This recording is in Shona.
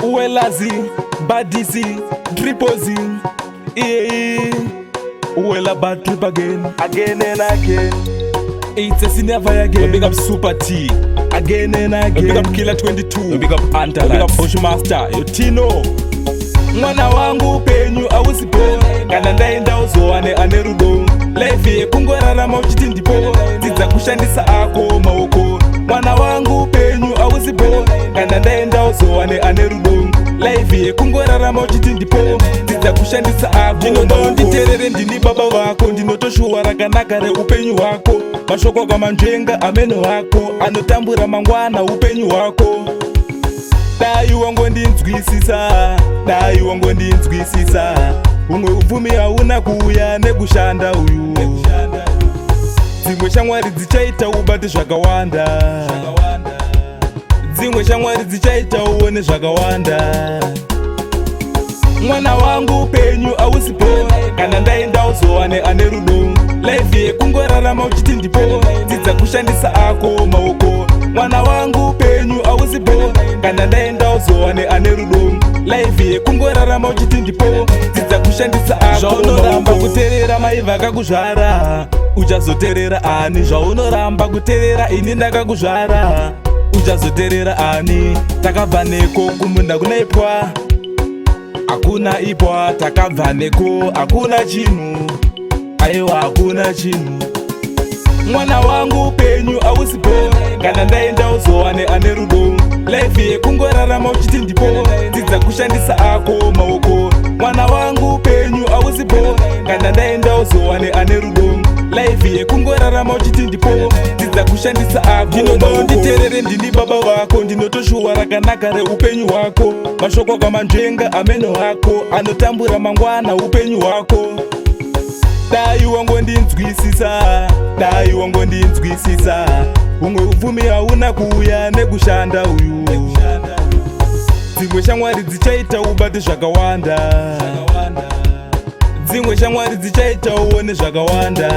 uwelazi badisi tripozi uwela bad trip again and again. It's a never again. Big up Super T again and again. Big up Killer 22. Big up Unterlax. Big up Bushmaster Yotino. Mwana wangu penyu awusipo kana ndaenda uzowane anerudo life kungorarama uchiti ndipo tidza kushandisa ako maoko. Mwana wangu penyu awusipo kana ndaenda uzowane anerudo life kungorarama uchiti ndipo tidza kushandisa ako. Ndinoda nditerere ndini baba vako ndinotoshuwa rakanaka reupenyu hwako. Mashoko kamanjwenga ameno hako anotambura mangwana upenyu hwako. Dai wangondinzwisisa umwe uvumi hauna kuuya nekushanda uyu. Dzimwe shamwari dzichaita ubate zvakawanda, dzimwe shamwari dzichaita uone zvakawanda. Mwana wangu upenyu ausipo kana ndaenda uzowane ane rudo life yekungorarama uchiti ndipo dzidza kushandisa ako maoko. Mwana wangu upenyu ausipo kana ndaenda uzowane ane rudo life yekungorarama uchiti ndipo dzidza kushandisa ako. Zvaunoramba kuteerera mai vakakuzvara uchazoteerera ani. Zvaunoramba kuteerera ini ndakakuzvara uchazoteerera ani. Takabva neko kumunda kunaipwa hakuna ipwa, takabva neko hakuna chinhu, aiwa hakuna chinhu. Mwana wangu upenyu ausipo kana ndaenda uzowane ane rudo life yekungorarama uchiti ndipo dzidza kushandisa ako maoko. Mwana wangu upenyu ausipo kana ndaenda uzowane ane rudo life yekungorarama uchiti ndipo dzidza kushandisa ako. Ndinoda nditerere ndini baba vako ndinotoshuwa rakanaka reupenyu hwako. Mashoko kamanjwenga ameno hako anotambura mangwana upenyu hwako. Dai wangondinzwisisa umwe uvumi hauna kuuya nekushanda uyu. Dzimwe shamwari dzichaita ubate zvakawanda, dzimwe shamwari dzichaita uone zvakawanda.